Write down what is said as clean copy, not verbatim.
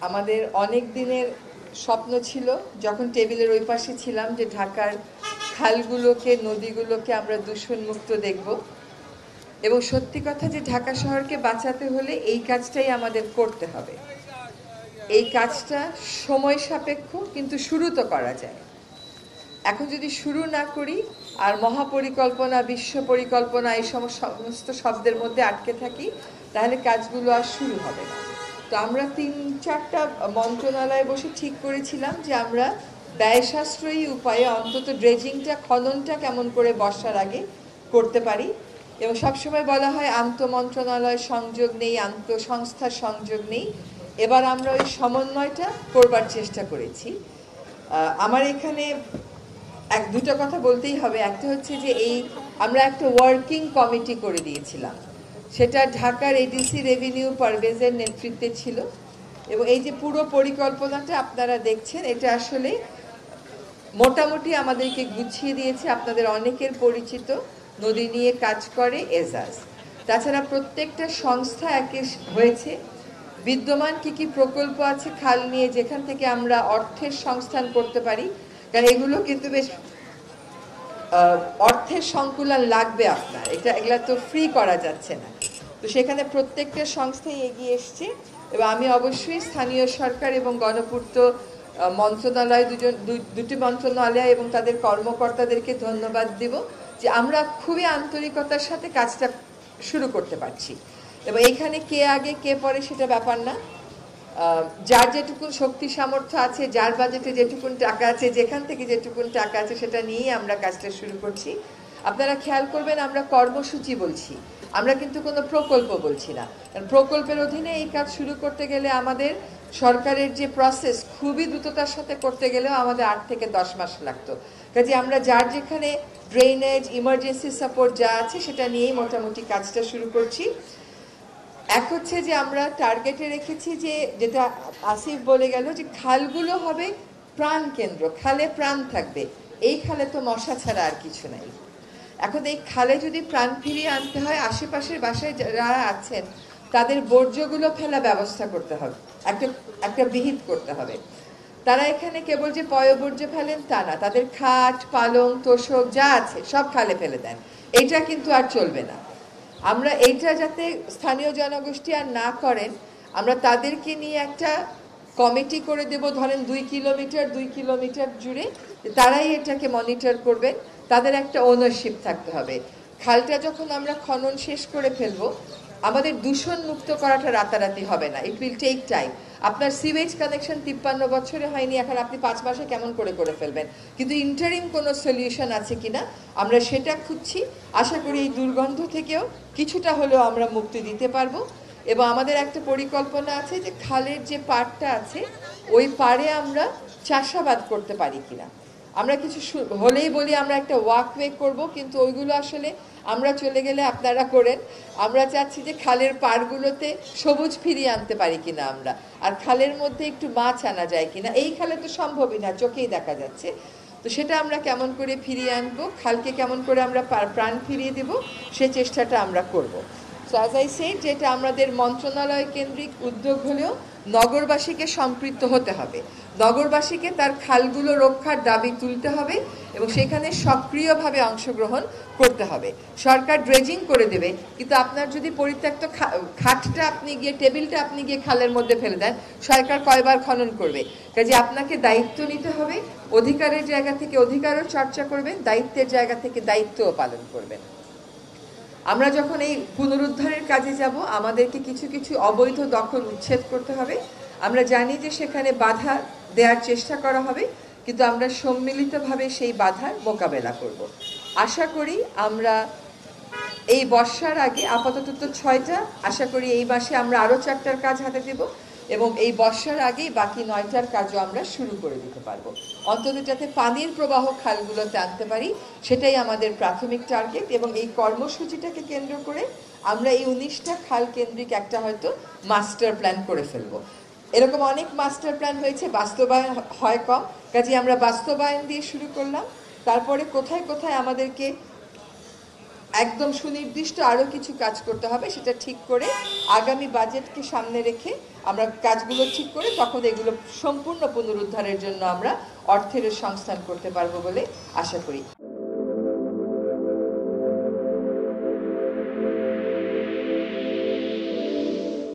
আমাদের অনেক দিনের স্বপ্ন ছিল যখন টেবিলের ওই পাশে ছিলাম যে ঢাকার খালগুলোকে নদীগুলোকে আমরা দূষণমুক্ত দেখব এবং সত্যি কথা যে ঢাকা শহরকে বাঁচাতে হলে এই কাজটাই আমাদের করতে হবে। এই কাজটা সময় সাপেক্ষ, কিন্তু শুরু তো করা যায়। এখন যদি শুরু না করি আর মহাপরিকল্পনা, বিশ্ব পরিকল্পনা এই সমস্ত শব্দের মধ্যে আটকে থাকি, তাহলে কাজগুলো আর শুরু হবে না। তো আমরা ৩-৪টা মন্ত্রণালয়ে বসে ঠিক করেছিলাম যে আমরা ব্যয় সাশ্রয়ী উপায়ে অন্তত ড্রেজিংটা, খননটা কেমন করে বর্ষার আগে করতে পারি। এবং সবসময় বলা হয় আন্তঃমন্ত্রণালয় সংযোগ নেই, আন্তঃসংস্থার সংযোগ নেই। এবার আমরা ওই সমন্বয়টা করবার চেষ্টা করেছি। আমার এখানে দুটো কথা বলতেই হবে। একটা হচ্ছে যে আমরা একটা ওয়ার্কিং কমিটি করে দিয়েছিলাম, সেটা ঢাকার এডিসি রেভিনিউ পারভেজের নেতৃত্বে ছিল। এবং এই যে পুরো পরিকল্পনাটা আপনারা দেখছেন, এটা আসলে মোটামুটি আমাদেরকে গুছিয়ে দিয়েছে আপনাদের অনেকের পরিচিত নদী নিয়ে কাজ করে এজাজ। তাছাড়া প্রত্যেকটা সংস্থা একে হয়েছে, বিদ্যমান কি প্রকল্প আছে খাল নিয়ে যেখান থেকে আমরা অর্থের সংস্থান করতে পারি, কারণ এগুলো কিন্তু বেশ অর্থের সংকুলন লাগবে আপনার, এগুলা তো ফ্রি করা যাচ্ছে না। তো সেখানে প্রত্যেকটা সংস্থাই এগিয়ে এসছে এবং আমি অবশ্যই স্থানীয় সরকার এবং গণপূর্ত মন্ত্রণালয়, দুটি মন্ত্রণালয় এবং তাদের কর্মকর্তাদেরকে ধন্যবাদ দেব যে আমরা খুবই আন্তরিকতার সাথে কাজটা শুরু করতে পারছি। এবং এইখানে কে আগে কে পরে সেটা ব্যাপার না, যার যেটুকুন শক্তি সামর্থ্য আছে, যার বাজেটে যেটুকুন টাকা আছে, যেখান থেকে যেটুকুন টাকা আছে সেটা নিয়েই আমরা কাজটা শুরু করছি। আপনারা খেয়াল করবেন আমরা কর্মসূচি বলছি, আমরা কিন্তু কোনো প্রকল্প বলছি না। কারণ প্রকল্পের অধীনে এই কাজ শুরু করতে গেলে আমাদের সরকারের যে প্রসেস খুবই দ্রুততার সাথে করতে গেলেও আমাদের 8 থেকে 10 মাস লাগতো। কাজে আমরা যার যেখানে ড্রেনেজ, ইমার্জেন্সি সাপোর্ট যা আছে সেটা নিয়েই মোটামুটি কাজটা শুরু করছি। এক হচ্ছে যে আমরা টার্গেটে রেখেছি যে, যেটা আসিফ বলে গেল, যে খালগুলো হবে প্রাণ কেন্দ্র, খালে প্রাণ থাকবে। এই খালে তো মশা ছাড়া আর কিছু নাই। এখন এই খালে যদি প্রাণ ফিরিয়ে আনতে হয়, আশেপাশের বাসায় যারা আছেন তাদের বর্জ্যগুলো ফেলা ব্যবস্থা করতে হবে, একটা বিহিত করতে হবে। তারা এখানে কেবল যে পয়ঃবর্জ্য ফেলেন তা না, তাদের খাট, পালং, তোষক যা আছে সব খালে ফেলে দেন। এইটা কিন্তু আর চলবে না। আমরা এইটা যাতে স্থানীয় জনগোষ্ঠী আর না করেন, আমরা তাদেরকে নিয়ে একটা কমিটি করে দেব, ধরেন 2 কিলোমিটার জুড়ে, তারাই এটাকে মনিটর করবেন। তাদের একটা ওনারশিপ থাকতে হবে। খালটা যখন আমরা খনন শেষ করে ফেলবো, আমাদের দূষণ মুক্ত করাটা রাতারাতি হবে না, ইট উইল টেক টাইম। আপনার সিওয়েজ কানেকশন 53 বছরে হয়নি, এখন আপনি 5 মাসে কেমন করে ফেলবেন? কিন্তু ইন্টারিম কোনো সলিউশন আছে কিনা আমরা সেটা খুঁজছি। আশা করি এই দুর্গন্ধ থেকেও কিছুটা হলেও আমরা মুক্তি দিতে পারবো। এবং আমাদের একটা পরিকল্পনা আছে যে খালের যে পাড়টা আছে ওই পাড়ে আমরা চাষাবাদ করতে পারি কিনা। আমরা কিছু হলেই বলি আমরা একটা ওয়াকওয়ে করব, কিন্তু ওইগুলো আসলে আমরা চলে গেলে আপনারা করেন। আমরা চাচ্ছি যে খালের পাড়গুলোতে সবুজ ফিরিয়ে আনতে পারি কিনা আমরা, আর খালের মধ্যে একটু মাছ আনা যায় কিনা। এই খালে তো সম্ভবই না, চোখেই দেখা যাচ্ছে। তো সেটা আমরা কেমন করে ফিরিয়ে আনবো, খালকে কেমন করে আমরা প্রাণ ফিরিয়ে দেব, সে চেষ্টাটা আমরা করব। সো অ্যাজ আই সেড, যেটা আমাদের মন্ত্রণালয় কেন্দ্রিক উদ্যোগ হলেও নগরবাসীকে সম্পৃক্ত হতে হবে, নগরবাসীকে তার খালগুলো রক্ষার দাবি তুলতে হবে এবং সেখানে সক্রিয়ভাবে অংশগ্রহণ করতে হবে। সরকার ড্রেজিং করে দেবে, কিন্তু আপনার যদি পরিত্যক্ত খাটটা আপনি গিয়ে, টেবিলটা আপনি গিয়ে খালের মধ্যে ফেলে দেন, সরকার কয়বার খনন করবে? কাজে আপনাকে দায়িত্ব নিতে হবে, অধিকারের জায়গা থেকে অধিকারও চর্চা করবেন, দায়িত্বের জায়গা থেকে দায়িত্বও পালন করবেন। আমরা যখন এই পুনরুদ্ধারের কাজে যাব, আমাদেরকে কিছু কিছু অবৈধ দখল উচ্ছেদ করতে হবে। আমরা জানি যে সেখানে বাধা দেওয়ার চেষ্টা করা হবে, কিন্তু আমরা সম্মিলিতভাবে সেই বাধার মোকাবেলা করব। আশা করি আমরা এই বর্ষার আগে, আপাতত তো 6টা, আশা করি এই মাসে আমরা আরও 4টার কাজ হাতে দেব এবং এই বর্ষার আগেই বাকি 9টার কাজও আমরা শুরু করে দিতে পারবো। অন্তত যাতে পানির প্রবাহ খালগুলোতে আনতে পারি, সেটাই আমাদের প্রাথমিক টার্গেট। এবং এই কর্মসূচিটাকে কেন্দ্র করে আমরা এই 19টা খাল কেন্দ্রিক একটা হয়তো মাস্টার প্ল্যান করে ফেলবো। এরকম অনেক মাস্টার প্ল্যান হয়েছে, বাস্তবায়ন হয় কম। কাজে আমরা বাস্তবায়ন দিয়ে শুরু করলাম, তারপরে কোথায় কোথায় আমাদেরকে একদম সুনির্দিষ্ট আরও কিছু কাজ করতে হবে, সেটা ঠিক করে আগামী বাজেটকে সামনে রেখে আমরা কাজগুলো ঠিক করে তখন এগুলো সম্পূর্ণ পুনরুদ্ধারের জন্য আমরা অর্থের সংস্থান করতে পারবো বলে আশা করি।